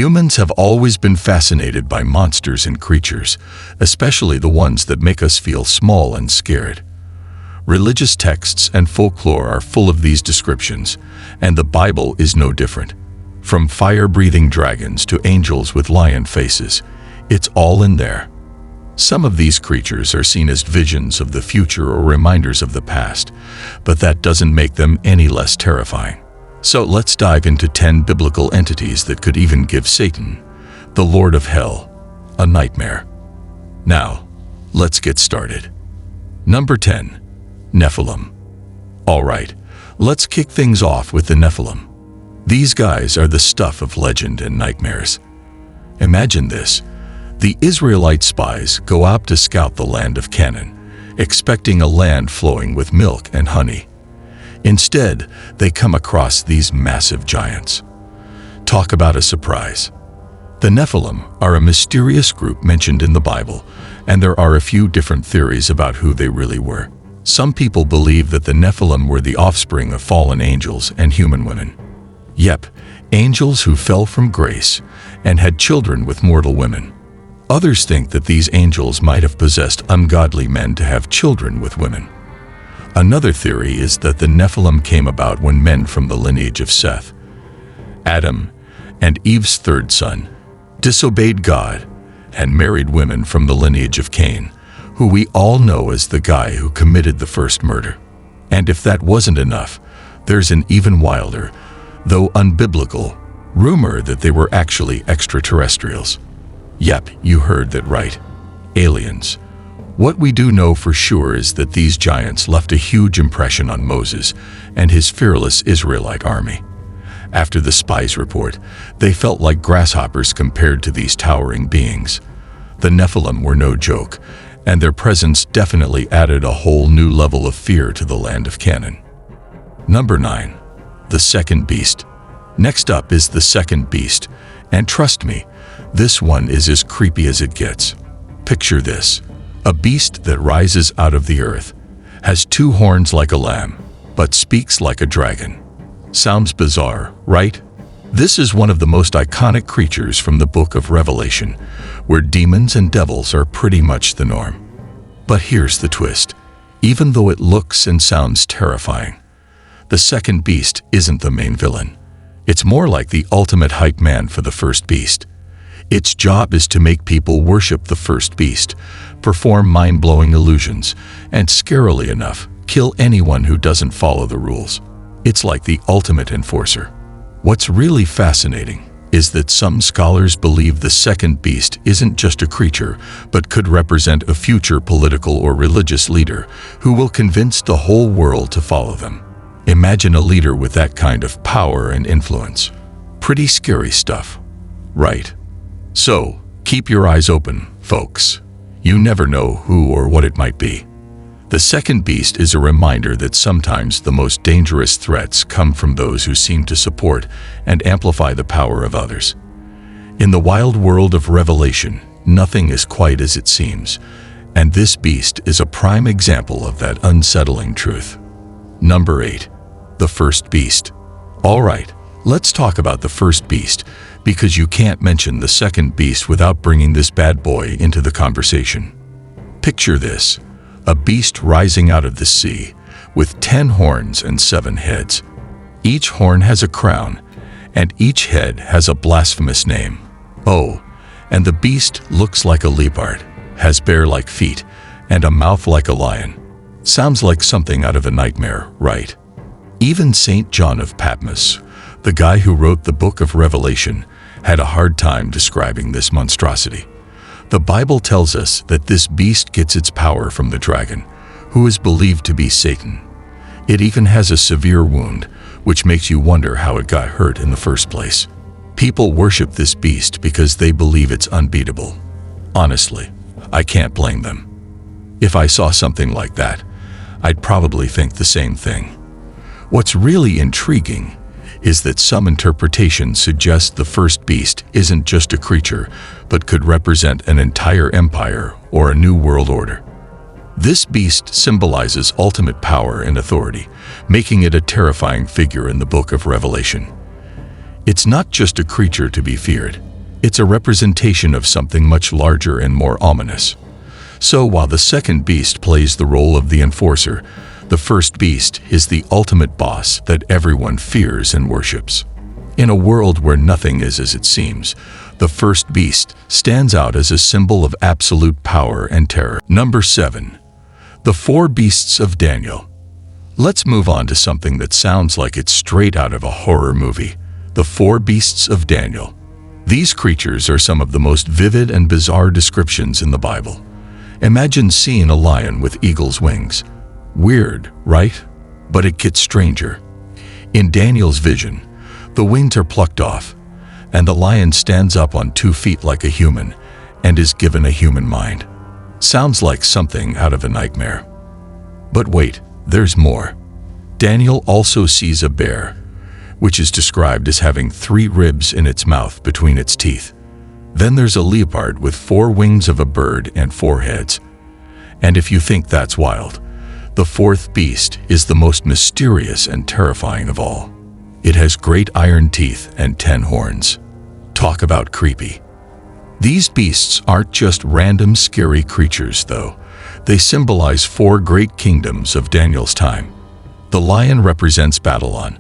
Humans have always been fascinated by monsters and creatures, especially the ones that make us feel small and scared. Religious texts and folklore are full of these descriptions, and the Bible is no different. From fire-breathing dragons to angels with lion faces, it's all in there. Some of these creatures are seen as visions of the future or reminders of the past, but that doesn't make them any less terrifying. So let's dive into 10 biblical entities that could even give Satan, the Lord of Hell, a nightmare. Now, let's get started. Number 10. Nephilim. Alright, let's kick things off with the Nephilim. These guys are the stuff of legend and nightmares. Imagine this. The Israelite spies go out to scout the land of Canaan, expecting a land flowing with milk and honey. Instead, they come across these massive giants. Talk about a surprise. The Nephilim are a mysterious group mentioned in the Bible, and there are a few different theories about who they really were. Some people believe that the Nephilim were the offspring of fallen angels and human women. Yep, angels who fell from grace and had children with mortal women. Others think that these angels might have possessed ungodly men to have children with women. Another theory is that the Nephilim came about when men from the lineage of Seth, Adam, and Eve's third son, disobeyed God and married women from the lineage of Cain, who we all know as the guy who committed the first murder. And if that wasn't enough, there's an even wilder, though unbiblical, rumor that they were actually extraterrestrials. Yep, you heard that right. Aliens. What we do know for sure is that these giants left a huge impression on Moses and his fearless Israelite army. After the spies' report, they felt like grasshoppers compared to these towering beings. The Nephilim were no joke, and their presence definitely added a whole new level of fear to the land of Canaan. Number 9. The second beast. Next up is the second beast, and trust me, this one is as creepy as it gets. Picture this. A beast that rises out of the earth, has 2 horns like a lamb, but speaks like a dragon. Sounds bizarre, right? This is one of the most iconic creatures from the book of Revelation, where demons and devils are pretty much the norm. But here's the twist. Even though it looks and sounds terrifying, the second beast isn't the main villain. It's more like the ultimate hype man for the first beast. Its job is to make people worship the first beast, perform mind-blowing illusions, and scarily enough, kill anyone who doesn't follow the rules. It's like the ultimate enforcer. What's really fascinating is that some scholars believe the second beast isn't just a creature, but could represent a future political or religious leader who will convince the whole world to follow them. Imagine a leader with that kind of power and influence. Pretty scary stuff, right? So, keep your eyes open, folks. You never know who or what it might be. The second beast is a reminder that sometimes the most dangerous threats come from those who seem to support and amplify the power of others. In the wild world of Revelation, nothing is quite as it seems, and this beast is a prime example of that unsettling truth. Number 8. The first beast. All right, let's talk about the first beast, because you can't mention the second beast without bringing this bad boy into the conversation. Picture this. A beast rising out of the sea, with 10 horns and 7 heads. Each horn has a crown, and each head has a blasphemous name. Oh, and the beast looks like a leopard, has bear-like feet, and a mouth like a lion. Sounds like something out of a nightmare, right? Even St. John of Patmos, the guy who wrote the book of Revelation, had a hard time describing this monstrosity. The Bible tells us that this beast gets its power from the dragon, who is believed to be Satan. It even has a severe wound, which makes you wonder how it got hurt in the first place. People worship this beast because they believe it's unbeatable. Honestly, I can't blame them. If I saw something like that, I'd probably think the same thing. What's really intriguing is that some interpretations suggest the first beast isn't just a creature, but could represent an entire empire or a new world order. This beast symbolizes ultimate power and authority, making it a terrifying figure in the book of Revelation. It's not just a creature to be feared. It's a representation of something much larger and more ominous. So while the second beast plays the role of the enforcer, the first beast is the ultimate boss that everyone fears and worships. In a world where nothing is as it seems, the first beast stands out as a symbol of absolute power and terror. Number 7. The four beasts of Daniel. Let's move on to something that sounds like it's straight out of a horror movie. The four beasts of Daniel. These creatures are some of the most vivid and bizarre descriptions in the Bible. Imagine seeing a lion with eagle's wings. Weird, right? But it gets stranger. In Daniel's vision, the wings are plucked off, and the lion stands up on 2 feet like a human and is given a human mind. Sounds like something out of a nightmare. But wait, there's more. Daniel also sees a bear, which is described as having 3 ribs in its mouth between its teeth. Then there's a leopard with 4 wings of a bird and 4 heads. And if you think that's wild, the fourth beast is the most mysterious and terrifying of all. It has great iron teeth and 10 horns. Talk about creepy. These beasts aren't just random scary creatures, though. They symbolize 4 great kingdoms of Daniel's time. The lion represents Babylon.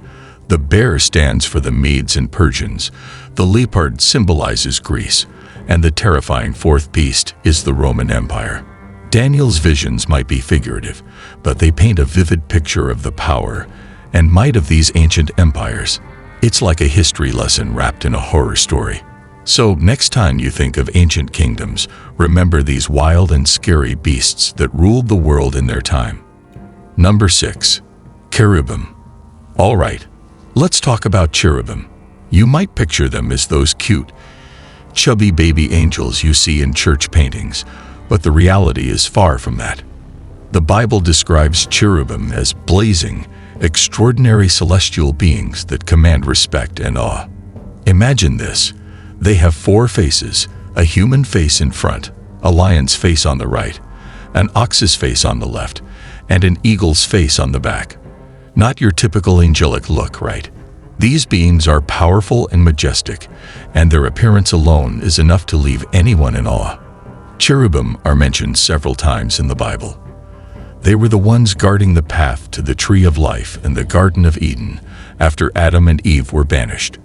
The bear stands for the Medes and Persians. The leopard symbolizes Greece. And the terrifying fourth beast is the Roman Empire. Daniel's visions might be figurative, but they paint a vivid picture of the power and might of these ancient empires. It's like a history lesson wrapped in a horror story. So next time you think of ancient kingdoms, remember these wild and scary beasts that ruled the world in their time. Number 6. Cherubim. All right, let's talk about cherubim. You might picture them as those cute, chubby baby angels you see in church paintings, but the reality is far from that. The Bible describes cherubim as blazing, extraordinary celestial beings that command respect and awe. Imagine this. They have 4 faces, a human face in front, a lion's face on the right, an ox's face on the left, and an eagle's face on the back. Not your typical angelic look, right? These beings are powerful and majestic, and their appearance alone is enough to leave anyone in awe. Cherubim are mentioned several times in the Bible. They were the ones guarding the path to the tree of life in the Garden of Eden after Adam and Eve were banished.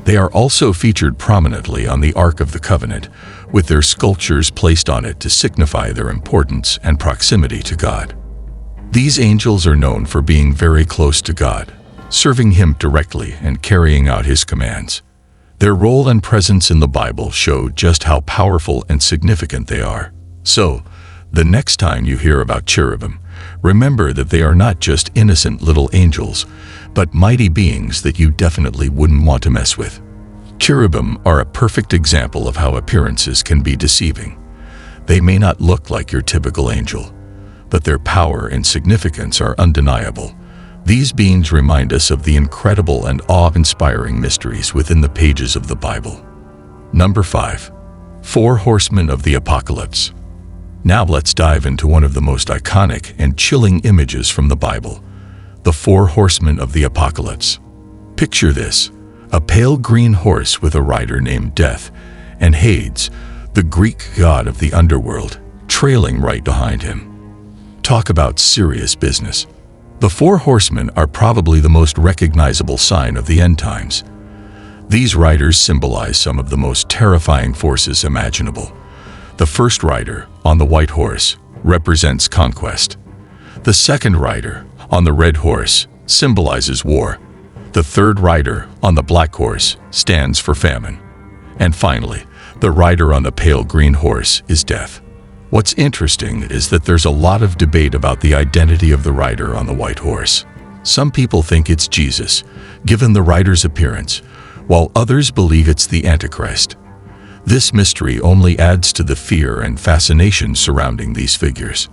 They are also featured prominently on the Ark of the Covenant, with their sculptures placed on it to signify their importance and proximity to God. These angels are known for being very close to God, serving Him directly and carrying out His commands. Their role and presence in the Bible show just how powerful and significant they are. So, the next time you hear about cherubim, remember that they are not just innocent little angels, but mighty beings that you definitely wouldn't want to mess with. Cherubim are a perfect example of how appearances can be deceiving. They may not look like your typical angel, but their power and significance are undeniable. These beings remind us of the incredible and awe-inspiring mysteries within the pages of the Bible. Number 5. 4 Horsemen of the Apocalypse. Now let's dive into one of the most iconic and chilling images from the Bible, the 4 Horsemen of the Apocalypse. Picture this, a pale green horse with a rider named Death, and Hades, the Greek god of the underworld, trailing right behind him. Talk about serious business. The 4 horsemen are probably the most recognizable sign of the end times. These riders symbolize some of the most terrifying forces imaginable. The first rider, on the white horse, represents conquest. The second rider, on the red horse, symbolizes war. The third rider, on the black horse, stands for famine. And finally, the rider on the pale green horse is death. What's interesting is that there's a lot of debate about the identity of the rider on the white horse. Some people think it's Jesus, given the rider's appearance, while others believe it's the Antichrist. This mystery only adds to the fear and fascination surrounding these figures.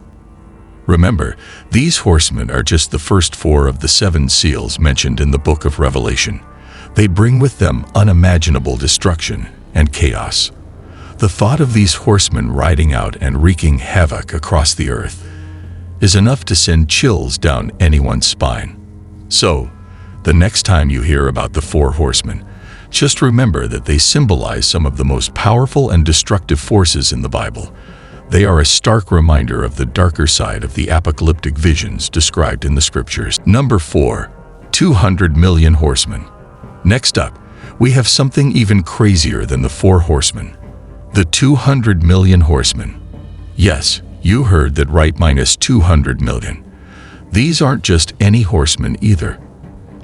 Remember, these horsemen are just the first 4 of the 7 seals mentioned in the book of Revelation. They bring with them unimaginable destruction and chaos. The thought of these horsemen riding out and wreaking havoc across the earth is enough to send chills down anyone's spine. So, the next time you hear about the 4 horsemen, Just remember that they symbolize some of the most powerful and destructive forces in the Bible. They are a stark reminder of the darker side of the apocalyptic visions described in the scriptures. Number 4. 200 million horsemen. Next up, we have something even crazier than the 4 horsemen. The 200 million horsemen. Yes, you heard that right, minus 200 million. These aren't just any horsemen either.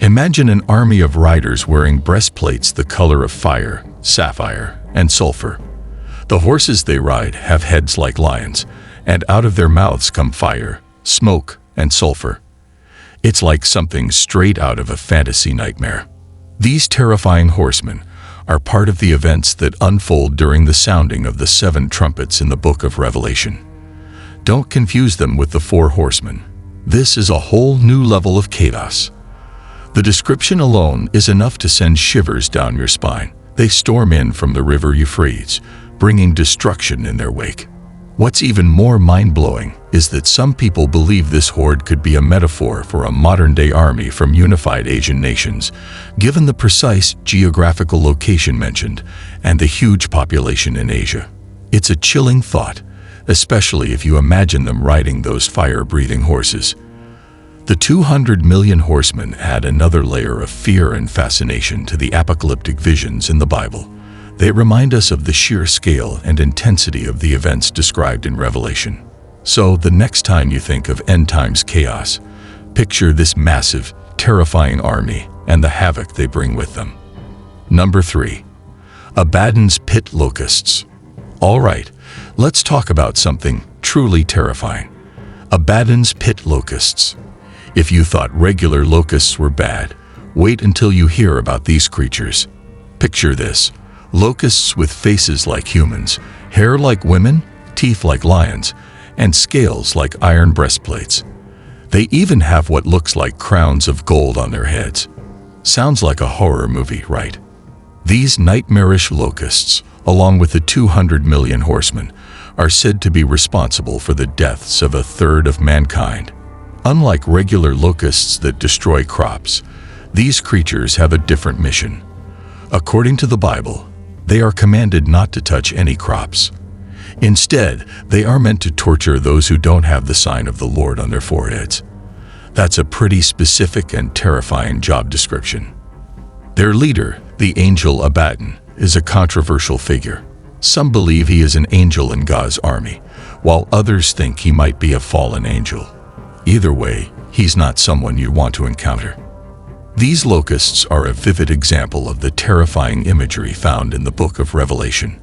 Imagine an army of riders wearing breastplates the color of fire, sapphire, and sulfur. The horses they ride have heads like lions, and out of their mouths come fire, smoke, and sulfur. It's like something straight out of a fantasy nightmare. These terrifying horsemen are part of the events that unfold during the sounding of the 7 trumpets in the book of Revelation. Don't confuse them with the 4 horsemen. This is a whole new level of chaos. The description alone is enough to send shivers down your spine. They storm in from the river Euphrates, bringing destruction in their wake. What's even more mind-blowing is that some people believe this horde could be a metaphor for a modern-day army from unified Asian nations, given the precise geographical location mentioned and the huge population in Asia. It's a chilling thought, especially if you imagine them riding those fire-breathing horses. The 200 million horsemen add another layer of fear and fascination to the apocalyptic visions in the Bible. They remind us of the sheer scale and intensity of the events described in Revelation. So, the next time you think of end times chaos, picture this massive, terrifying army and the havoc they bring with them. Number 3. Abaddon's pit locusts. All right, let's talk about something truly terrifying. Abaddon's pit locusts. If you thought regular locusts were bad, wait until you hear about these creatures. Picture this: locusts with faces like humans, hair like women, teeth like lions, and scales like iron breastplates. They even have what looks like crowns of gold on their heads. Sounds like a horror movie, right? These nightmarish locusts, along with the 200 million horsemen, are said to be responsible for the deaths of 1/3 of mankind. Unlike regular locusts that destroy crops, these creatures have a different mission. According to the Bible, they are commanded not to touch any crops. Instead, they are meant to torture those who don't have the sign of the Lord on their foreheads. That's a pretty specific and terrifying job description. Their leader, the angel Abaddon, is a controversial figure. Some believe he is an angel in God's army, while others think he might be a fallen angel. Either way, he's not someone you want to encounter. These locusts are a vivid example of the terrifying imagery found in the book of Revelation.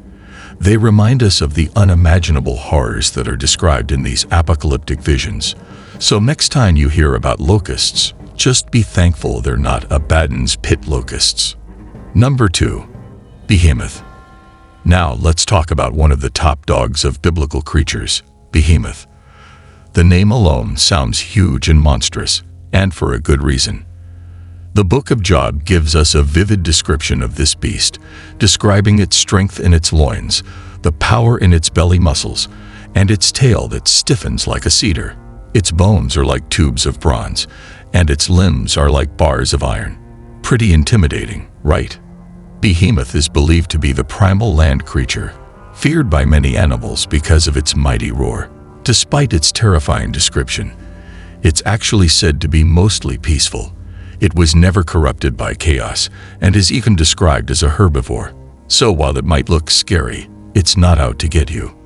They remind us of the unimaginable horrors that are described in these apocalyptic visions. So next time you hear about locusts, just be thankful they're not Abaddon's pit locusts. Number 2. Behemoth. Now let's talk about one of the top dogs of biblical creatures, Behemoth. The name alone sounds huge and monstrous, and for a good reason. The book of Job gives us a vivid description of this beast, describing its strength in its loins, the power in its belly muscles, and its tail that stiffens like a cedar. Its bones are like tubes of bronze, and its limbs are like bars of iron. Pretty intimidating, right? Behemoth is believed to be the primal land creature, feared by many animals because of its mighty roar. Despite its terrifying description, it's actually said to be mostly peaceful. It was never corrupted by chaos and is even described as a herbivore. So while it might look scary, it's not out to get you.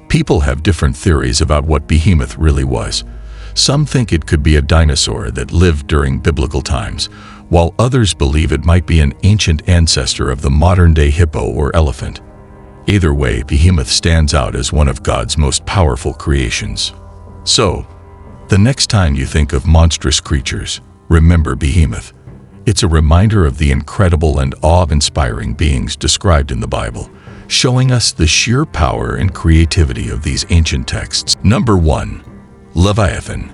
People have different theories about what Behemoth really was. Some think it could be a dinosaur that lived during biblical times, while others believe it might be an ancient ancestor of the modern-day hippo or elephant. Either way, Behemoth stands out as one of God's most powerful creations. So, the next time you think of monstrous creatures, remember Behemoth. It's a reminder of the incredible and awe-inspiring beings described in the Bible, showing us the sheer power and creativity of these ancient texts. Number 1. Leviathan.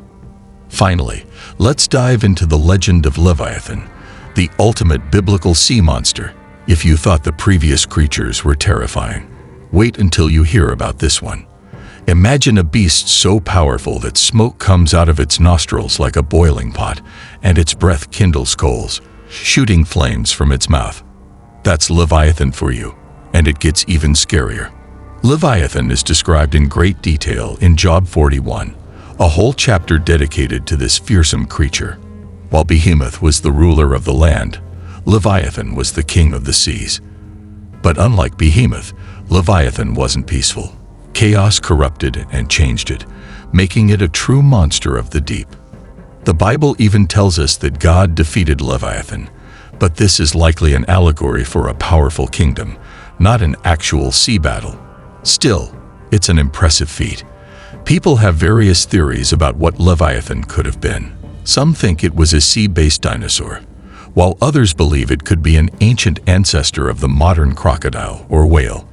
Finally, let's dive into the legend of Leviathan, the ultimate biblical sea monster. If you thought the previous creatures were terrifying, wait until you hear about this one. Imagine a beast so powerful that smoke comes out of its nostrils like a boiling pot, and its breath kindles coals, shooting flames from its mouth. That's Leviathan for you, and it gets even scarier. Leviathan is described in great detail in Job 41, a whole chapter dedicated to this fearsome creature. While Behemoth was the ruler of the land, Leviathan was the king of the seas. But unlike Behemoth, Leviathan wasn't peaceful. Chaos corrupted and changed it, making it a true monster of the deep. The Bible even tells us that God defeated Leviathan, but this is likely an allegory for a powerful kingdom, not an actual sea battle. Still, it's an impressive feat. People have various theories about what Leviathan could have been. Some think it was a sea-based dinosaur, while others believe it could be an ancient ancestor of the modern crocodile or whale.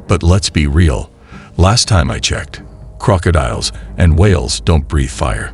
But let's be real, last time I checked, crocodiles and whales don't breathe fire.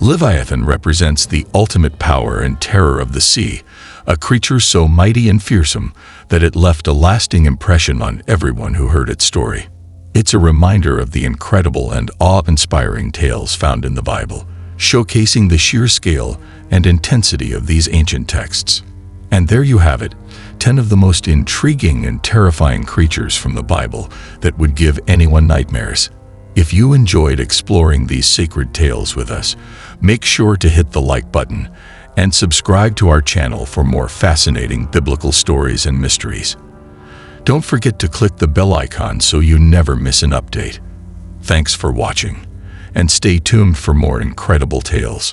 Leviathan represents the ultimate power and terror of the sea, a creature so mighty and fearsome that it left a lasting impression on everyone who heard its story. It's a reminder of the incredible and awe-inspiring tales found in the Bible, showcasing the sheer scale and intensity of these ancient texts. And there you have it, 10 of the most intriguing and terrifying creatures from the Bible that would give anyone nightmares. If you enjoyed exploring these sacred tales with us, make sure to hit the like button and subscribe to our channel for more fascinating biblical stories and mysteries. Don't forget to click the bell icon so you never miss an update. Thanks for watching, and stay tuned for more incredible tales.